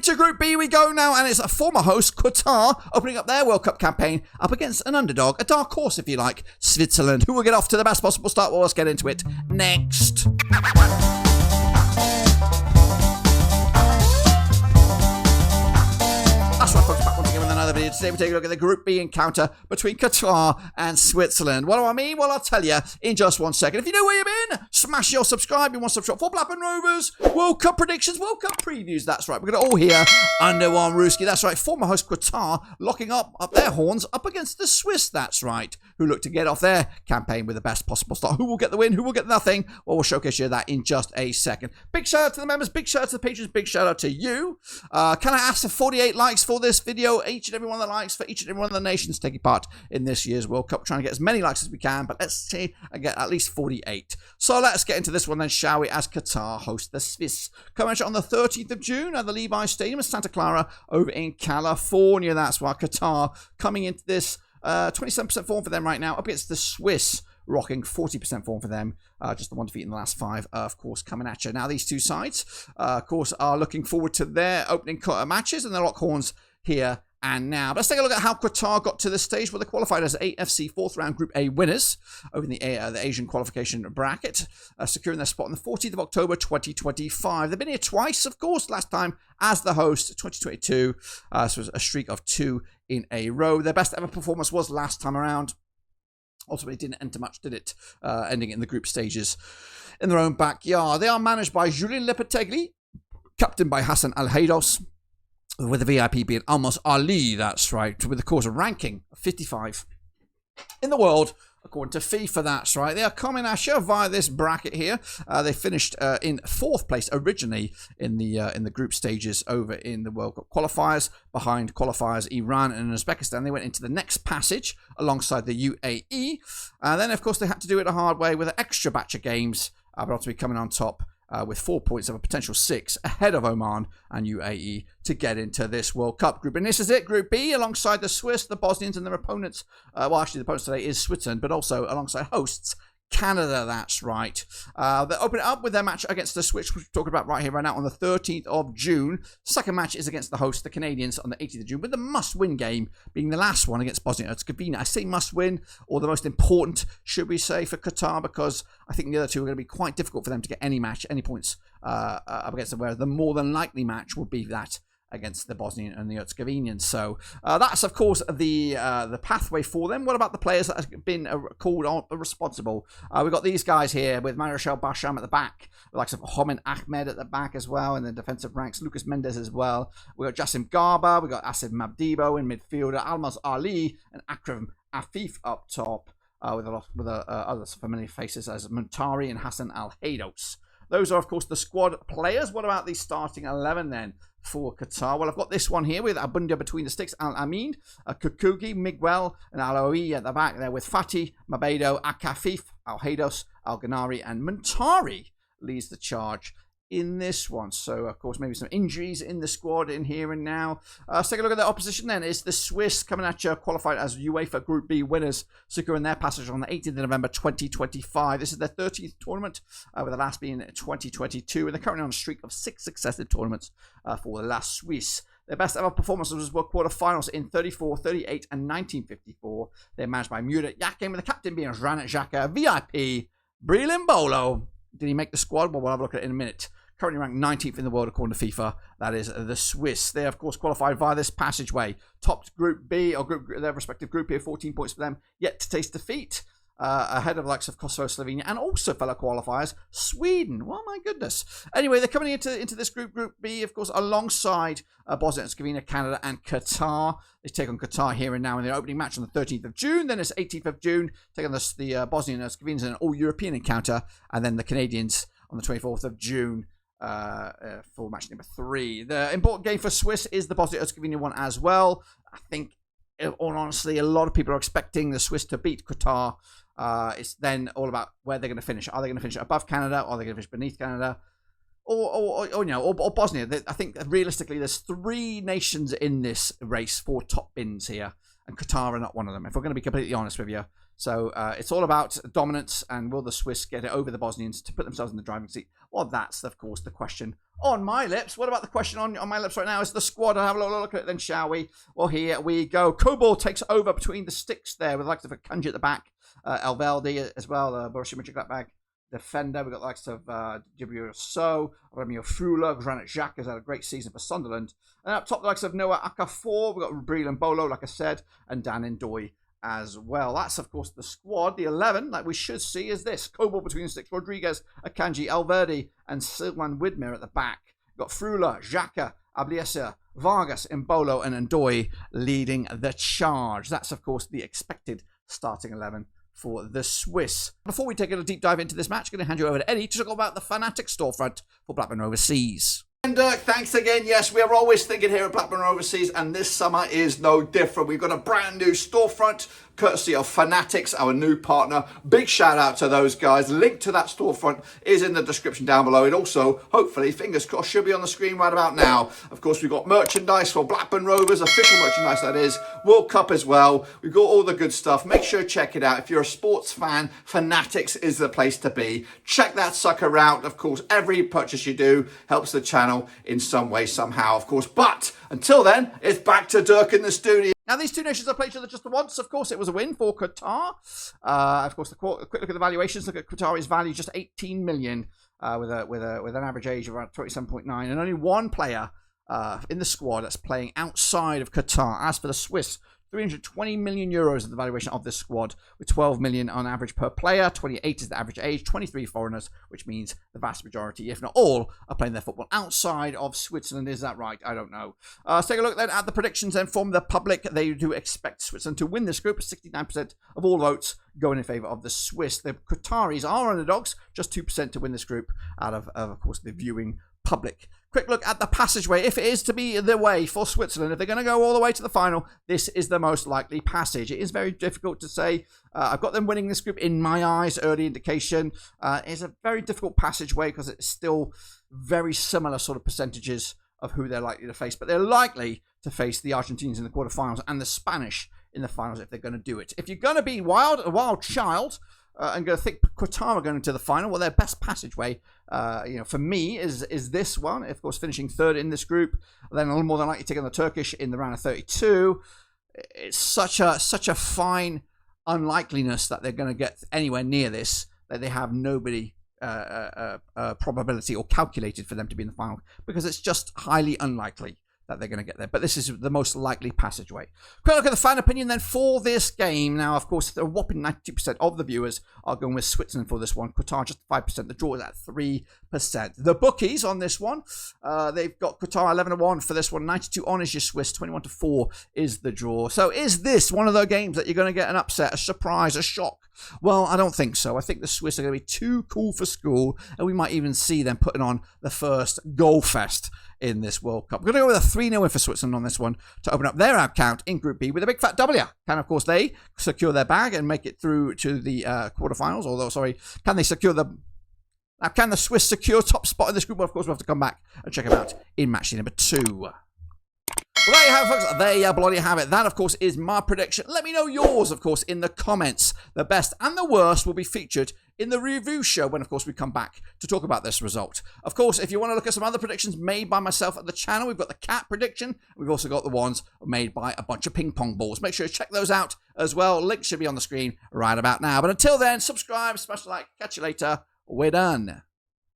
To Group B we go now, and it's a former host, Qatar, opening up their World Cup campaign up against an underdog, a dark horse if you like, Switzerland, who will get off to the best possible start. Well, let's get into it next. That's right, folks, back once again with another video. Today we take a look at the Group B encounter between Qatar and Switzerland. What do I mean? Well, I'll tell you in just 1 second. If you know where you've been, smash your subscribe. You want to subscribe for Blackburn Rovers, World Cup predictions, World Cup previews. That's right. We're going to all hear under one Ruski. That's right. Former host Qatar locking up their horns up against the Swiss. That's right. Who look to get off their campaign with the best possible start. Who will get the win? Who will get nothing? Well, we'll showcase you that in just a second. Big shout out to the members. Big shout out to the patrons. Big shout out to you. Can I ask for 48 likes for this video? Each and every one of the likes for each and every one of the nations taking part in this year's World Cup. We're trying to get as many likes as we can, but let's see and get at least 48. So let's get into this one then, shall we, as Qatar host the Swiss. Coming on the 13th of June at the Levi Stadium in Santa Clara over in California. That's why Qatar coming into this 27% form for them right now up against the Swiss, rocking 40% form for them. Just the one defeat in the last 5, of course, coming at you. Now, these two sides, of course, are looking forward to their opening matches and their lock horns here and now. But let's take a look at how Qatar got to this stage. Well, they qualified as AFC 4th round Group A winners over in the Asian qualification bracket, securing their spot on the 14th of October 2025. They've been here twice, of course, last time as the host, 2022. This was a streak of 2 in a row. Their best ever performance was last time around. Ultimately, didn't enter much, did it? Ending in the group stages in their own backyard. They are managed by Julien Lopetegui, captained by Hassan Al-Haydos, with the VIP being Almos Ali, that's right, with, of course, a ranking of 55 in the world, according to FIFA, that's right. They are coming at you via this bracket here. They finished in 4th place originally in the group stages over in the World Cup qualifiers, behind qualifiers Iran and Uzbekistan. They went into the next passage alongside the UAE. Then, of course, they had to do it a hard way with an extra batch of games, but ultimately coming on top with 4 points of a potential 6 ahead of Oman and UAE to get into this World Cup group. And this is it, Group B, alongside the Swiss, the Bosnians and their opponents. Well, actually, the opponents today is Switzerland, but also alongside hosts Canada, that's right. They open it up with their match against the Swiss, which we're talking about right here, right now, on the 13th of June. Second match is against the host, the Canadians, on the 18th of June, with the must-win game being the last one against Bosnia and Herzegovina. I say must-win, or the most important, should we say, for Qatar, because I think the other two are going to be quite difficult for them to get any match, any points up against them, whereas the more than likely match would be that against the Bosnian and the Herzegovinians. So that's, of course, the pathway for them. What about the players that have been called on responsible? We've got these guys here with Marshal Basham at the back, the likes of Homin Ahmed at the back as well, in the defensive ranks, Lucas Mendes as well. We've got Jassim Garba, we've got Asif Mabdibo in midfielder, Almaz Ali and Akram Afif up top, with other familiar faces as Muntari and Hassan Al-Haydos. Those are, of course, the squad players. What about the starting 11 then for Qatar? Well, I've got this one here with Abundia between the sticks, Al-Amin, Kukugi, Miguel, and Aloui at the back there with Fatih, Mabedo, Akafif, Al-Haydos, Al-Ghanari, and Muntari leads the charge in this one. So, of course, maybe some injuries in the squad in here and now. Let's take a look at the opposition then. It's the Swiss coming at you, qualified as UEFA Group B winners, securing their passage on the 18th of November 2025. This is their 30th tournament, with the last being 2022, and they're currently on a streak of 6 successive tournaments for the last Swiss. Their best ever performances were quarterfinals in 34, 38, and 1954. They're managed by Murat Yakin, with the captain being Granit Xhaka, VIP, Brilin Bolo. Did he make the squad? Well, we'll have a look at it in a minute. Currently ranked 19th in the world according to FIFA. That is the Swiss. They, of course, qualified via this passageway. Topped Group B, or their respective group here, 14 points for them. Yet to taste defeat. Ahead of the likes of Kosovo, Slovenia, and also fellow qualifiers, Sweden. Well, my goodness. Anyway, they're coming into this Group B, of course, alongside Bosnia and Herzegovina, Canada, and Qatar. They take on Qatar here and now in their opening match on the 13th of June. Then it's 18th of June, take on the Bosnian and Herzegovians in an all-European encounter, and then the Canadians on the 24th of June. For match number 3. The important game for Swiss is the Bosnia-Herzegovina one as well. I think, all honestly, a lot of people are expecting the Swiss to beat Qatar. It's then all about where they're going to finish. Are they going to finish above Canada, or are they going to finish beneath Canada, or Bosnia? I think realistically, there's 3 nations in this race for top bins here, and Qatar are not one of them. If we're going to be completely honest with you, So it's all about dominance, and will the Swiss get it over the Bosnians to put themselves in the driving seat? Well, that's, of course, the question on my lips. What about the question on my lips right now? Is the squad? I'll have a look at it then, shall we? Well, here we go. Kobol takes over between the sticks there with the likes of Kanji at the back. Elvaldi as well, Borussia Mönchengladbach defender. We've got the likes of Djibril So, Romeo Frula, Granit Xhaka has had a great season for Sunderland. And up top, the likes of Noah Okafor. We've got Breel Bolo, like I said, and Dan Ndoye as well. That's, of course, the squad. The 11 that we should see is this. Kobol between the sticks, Rodriguez, Akanji, Alverdi, and Silvan Widmer at the back. We've got Frula, Xhaka, Abliesa, Vargas, Mbolo, and Ndoye leading the charge. That's, of course, the expected starting 11 for the Swiss. Before we take a deep dive into this match, I'm going to hand you over to Eddie to talk about the Fanatics storefront for Blackburn Overseas. And Dirk, thanks again. Yes, we are always thinking here at Blackburn Overseas, and this summer is no different. We've got a brand new storefront, courtesy of Fanatics, our new partner. Big shout out to those guys. Link to that storefront is in the description down below. It also, hopefully, fingers crossed, should be on the screen right about now. Of course, we've got merchandise for Blackburn Rovers, official merchandise that is, World Cup as well. We've got all the good stuff. Make sure to check it out. If you're a sports fan, Fanatics is the place to be. Check that sucker out. Of course, every purchase you do helps the channel in some way, somehow, of course. But until then, it's back to Dirk in the studio. Now, these two nations have played each other just once. Of course, it was a win for Qatar. Of course, a quick look at the valuations. Look at Qatar's value, just 18 million, with an average age of around 27.9, and only one player in the squad that's playing outside of Qatar. As for the Swiss, 320 million euros is the valuation of this squad, with 12 million on average per player. 28 is the average age, 23 foreigners, which means the vast majority, if not all, are playing their football outside of Switzerland. Is that right? I don't know. Let's take a look then at the predictions then from the public. They do expect Switzerland to win this group. 69% of all votes going in favour of the Swiss. The Qataris are underdogs, just 2% to win this group out of course, the viewing public. Quick look at the passageway. If it is to be the way for Switzerland, if they're going to go all the way to the final, this is the most likely passage. It is very difficult to say. I've got them winning this group in my eyes. Early indication. It's a very difficult passageway because it's still very similar sort of percentages of who they're likely to face. But they're likely to face the Argentines in the quarterfinals and the Spanish in the finals if they're going to do it. If you're going to be a wild child, and going to think Qatar are going to the final, well, their best passageway, for me, is this one. Of course, finishing third in this group, then a little more than likely taking the Turkish in the round of 32. It's such a fine unlikeliness that they're going to get anywhere near this, that they have nobody probability or calculated for them to be in the final, because it's just highly unlikely that they're going to get there. But this is the most likely passageway. Quick look at the fan opinion then for this game. Now, of course, the whopping 92% of the viewers are going with Switzerland for this one. Qatar just 5%. The draw is at 3%. The bookies on this one, they've got Qatar 11-1 for this one. 92 on is your Swiss. 21-4 is the draw. So is this one of those games that you're going to get an upset, a surprise, a shock? Well, I don't think so. I think the Swiss are going to be too cool for school, and we might even see them putting on the first goal fest in this World Cup. We're going to go with a 3-0 win for Switzerland on this one to open up their account in Group B with a big fat W. Can, of course, they secure their bag and make it through to the quarterfinals? Can they secure the... Now, can the Swiss secure top spot in this group? Well, of course, we'll have to come back and check them out in match day number 2. Well, there you have it, folks. There you bloody have it. That, of course, is my prediction. Let me know yours, of course, in the comments. The best and the worst will be featured in the review show when, of course, we come back to talk about this result. Of course, if you want to look at some other predictions made by myself at the channel, we've got the cat prediction. We've also got the ones made by a bunch of ping pong balls. Make sure you check those out as well. Link should be on the screen right about now. But until then, subscribe, smash the like. Catch you later. We're done.